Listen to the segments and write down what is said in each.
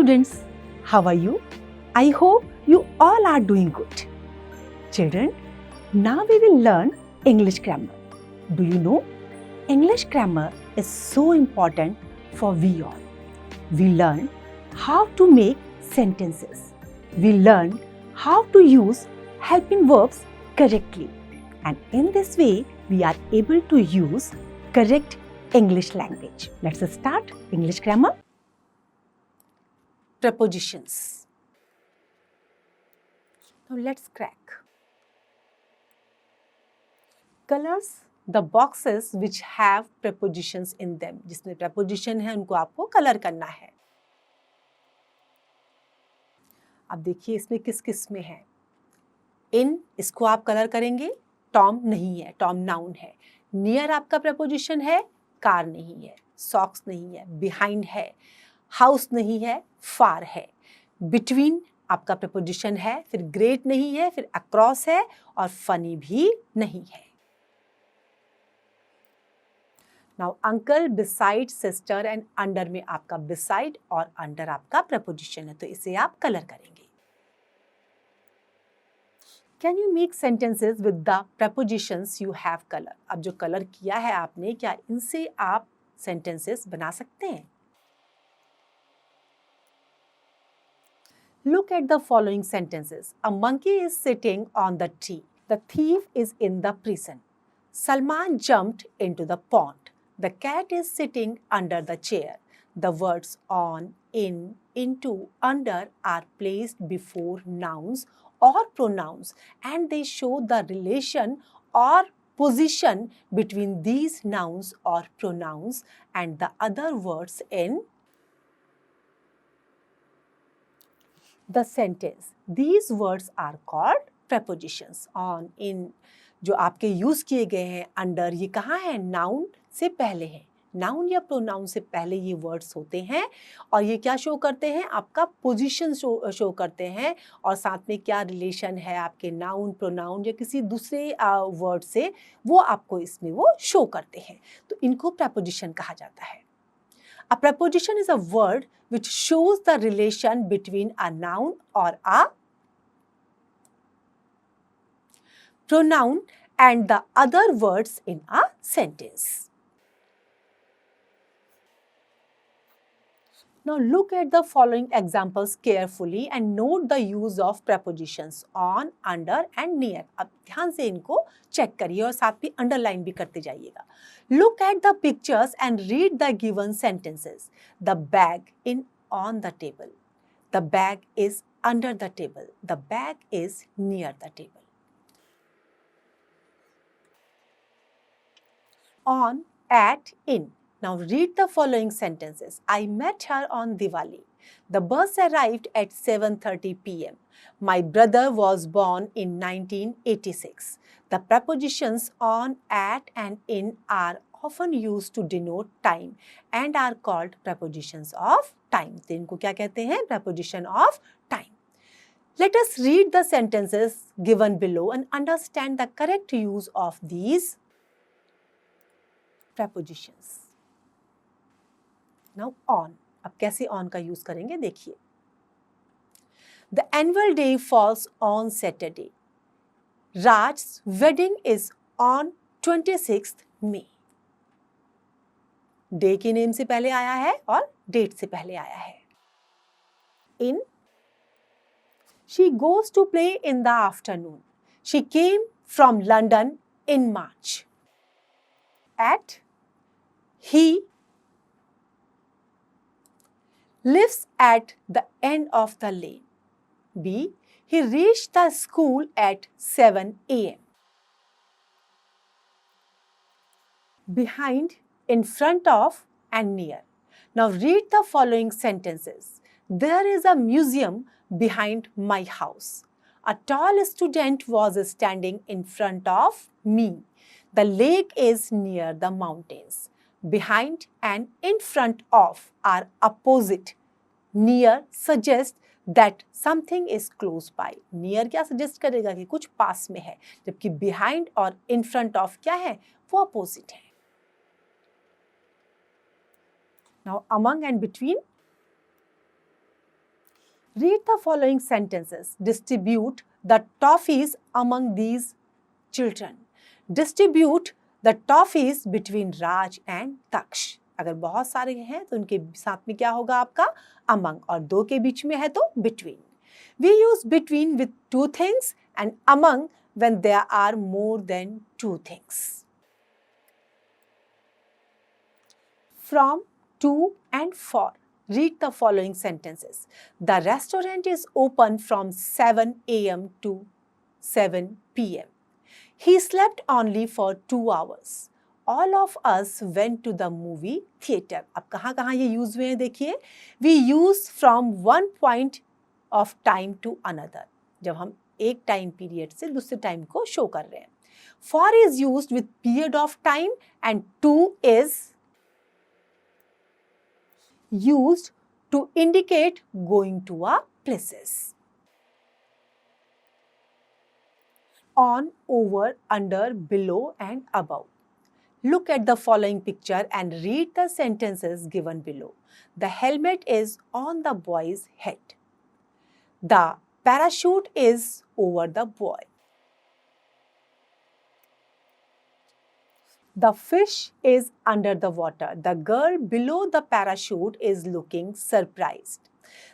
students, how are you? I hope you all are doing good. Children, now we will learn English grammar. Do you know? English grammar is so important for we all. We learn how to make sentences. We learn how to use helping verbs correctly. And in this way, we are able to use correct English language. Let's start English grammar. Prepositions. Now let's crack. Colors the boxes which have prepositions in them. जिसमें preposition है उनको आपको colour करना है. अब देखिए इसमें किस किस में है. इन इसको आप कलर करेंगे. टॉम नहीं है, टॉम नाउन है. नियर आपका preposition है, कार नहीं है. सॉक्स नहीं है, बिहाइंड है. हाउस नहीं है, फार है. बिटवीन आपका preposition है, फिर ग्रेट नहीं है, फिर अक्रॉस है और फनी भी नहीं है. Now uncle, beside, sister and under में आपका बिसाइड और अंडर आपका preposition है, तो इसे आप कलर करेंगे. Can you make sentences with the prepositions you have colour. अब जो कलर किया है आपने, क्या इनसे आप सेंटेंसेस बना सकते हैं? Look at the following sentences. A monkey is sitting on the tree. The thief is in the prison. Salman jumped into the pond. The cat is sitting under the chair. The words on, in, into, under are placed before nouns or pronouns, and they show the relation or position between these nouns or pronouns and the other words in the sentence. These words are called prepositions. On, in जो आपके use किए गए हैं, under, ये कहाँ है? Noun से पहले है. नाउन या प्रोनाउन से पहले ये वर्ड्स होते हैं और ये क्या शो करते हैं? आपका पोजीशन शो करते हैं और साथ में क्या रिलेशन है आपके नाउन, प्रोनाउन या किसी दूसरे वर्ड से, वो आपको इसमें वो शो करते हैं. तो इनको preposition कहा जाता है. A preposition is a word which shows the relation between a noun or a pronoun and the other words in a sentence. Now look at the following examples carefully and note the use of prepositions on, under and near. अब ध्यान से इनको check करिए और साथ में underline भी करते जाइएगा. Look at the pictures and read the given sentences. The bag in on the table. The bag is under the table. The bag is near the table. On, at, in. Now read the following sentences. I met her on Diwali. The bus arrived at 7:30 p.m. My brother was born in 1986. The prepositions on, at and in are often used to denote time and are called prepositions of time. तो इनको क्या कहते हैं? Preposition of time. Let us read the sentences given below and understand the correct use of these prepositions. Now on. अब कैसे on का use करेंगे देखिए. The annual day falls on Saturday. Raj's wedding is on 26th May. Day के name से पहले आया है और डेट से पहले आया है. In, she goes to play in the afternoon. She came from London in March. At, he lives at the end of the lane. B, he reached the school at 7 a.m. Behind, in front of and near. Now read the following sentences. There is a museum behind my house. A tall student was standing in front of me. The lake is near the mountains. Behind and in front of are opposite. Near suggests that something is close by. Near क्या suggest करेगा कि कुछ पास में है, जबकि behind और in front of क्या है? वो opposite है. Now among and between. Read the following sentences. Distribute the toffees among these children. Distribute the toffees between Raj and Daksh. अगर बहुत सारे हैं तो उनके साथ में क्या होगा आपका among, और दो के बीच में है तो between. We use between with two things and among when there are more than two things. From, to and for. Read the following sentences. The restaurant is open from 7 a.m. to 7 p.m. He slept only for 2 hours. All of us went to the movie theater. अब कहाँ ये use हुए हैं देखिए. We use from one point of time to another. जब हम एक time period से दूसरे टाइम को शो कर रहे हैं. For is used with period of time and to is used to indicate going to a places. On, over, under, below and above. Look at the following picture and read the sentences given below. The helmet is on the boy's head. The parachute is over the boy. The fish is under the water. The girl below the parachute is looking surprised.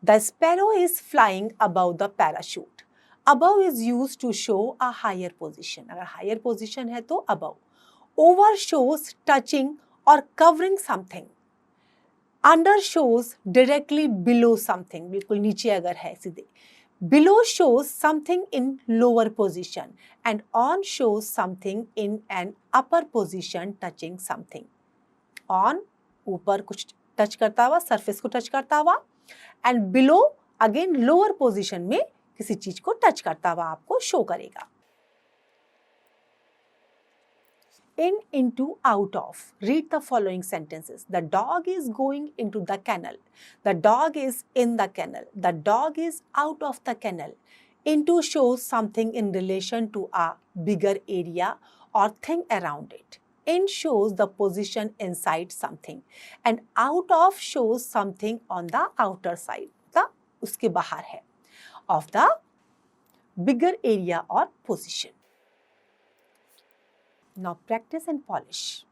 The sparrow is flying above the parachute. Above is used to show a higher position. अगर higher position है तो above. Over shows touching or covering something. Under shows directly below something. बिल्कुल नीचे अगर है सीधे. Below shows something in lower position and on shows something in an upper position touching something. On ऊपर कुछ touch करता हुआ, सरफेस को टच करता हुआ, and below again lower position में किसी चीज को टच करता हुआ आपको शो करेगा. In, into, out of. Read the following sentences. The dog is going into the kennel. The dog is in the kennel. The dog is out of the kennel. Into shows something in relation to a bigger area or thing around it. In shows the position inside something. And out of shows something on the outer side. The उसके बाहर है. Of the bigger area or position. Now practice and polish.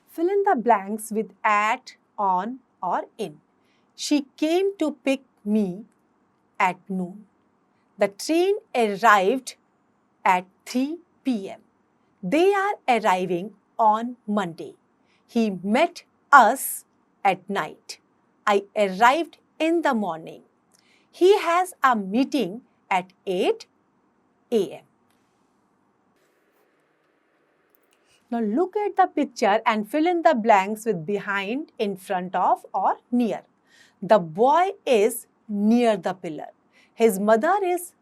Fill in the blanks with at, on or in. She came to pick me at noon. The train arrived at 3 p.m. They are arriving on Monday. He met us at night. I arrived in the morning. He has a meeting at 8 a.m. Now look at the picture and fill in the blanks with behind, in front of or near. The boy is near the pillar. His mother is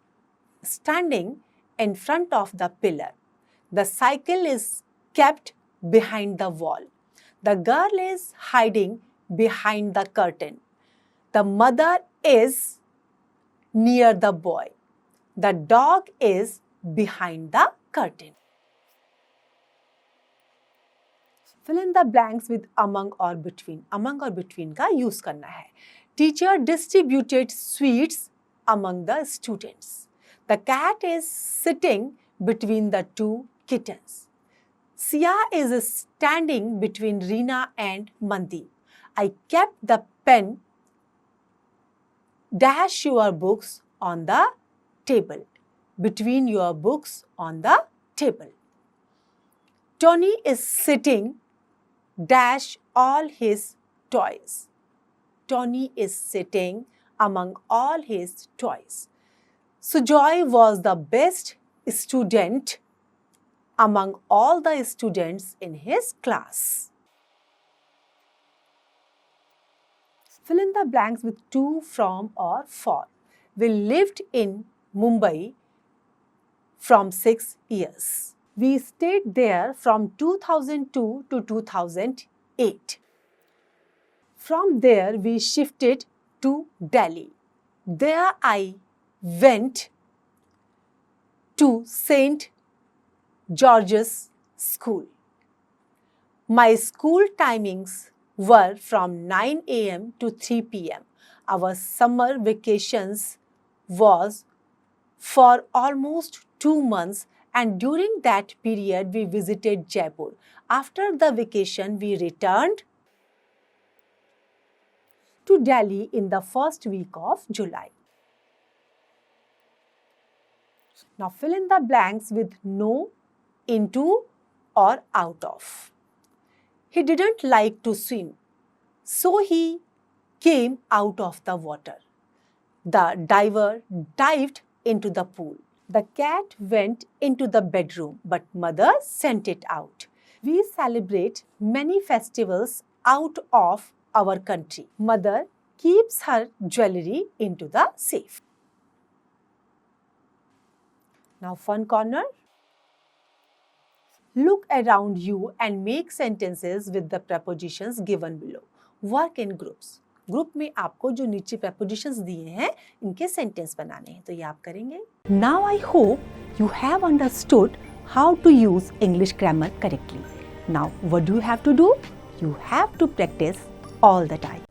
standing in front of the pillar. The cycle is kept behind the wall. The girl is hiding behind the curtain. The mother is near the boy. The dog is behind the curtain. Fill in the blanks with among or between. Among or between का use करना है. Teacher distributed sweets among the students. The cat is sitting between the two kittens. Sia is standing between Reena and Mandi. I kept the pen dash your books on the table. Between your books on the table. Tony is sitting dash all his toys. Tony is sitting among all his toys. Sujoy was the best student among all the students in his class. Fill in the blanks with to, from or for. We lived in Mumbai from 6 years. We stayed there from 2002 to 2008. From there, we shifted to Delhi. There I went to St. George's School. My school timings were from 9 a.m. to 3 p.m. Our summer vacations was for almost 2 months, and during that period we visited Jaipur. After the vacation we returned to Delhi in the first week of July. Now fill in the blanks with no, into or out of. He didn't like to swim, so he came out of the water. The diver dived into the pool. The cat went into the bedroom, but mother sent it out. We celebrate many festivals out of our country. Mother keeps her jewelry into the safe. Now fun corner. Look around you and make sentences with the prepositions given below. Work in groups. Group में आपको जो नीचे prepositions दिए हैं इनके sentence बनाने हैं, तो ये आप करेंगे. Now I hope you have understood how to use English grammar correctly. Now what do you have to do? You have to practice all the time.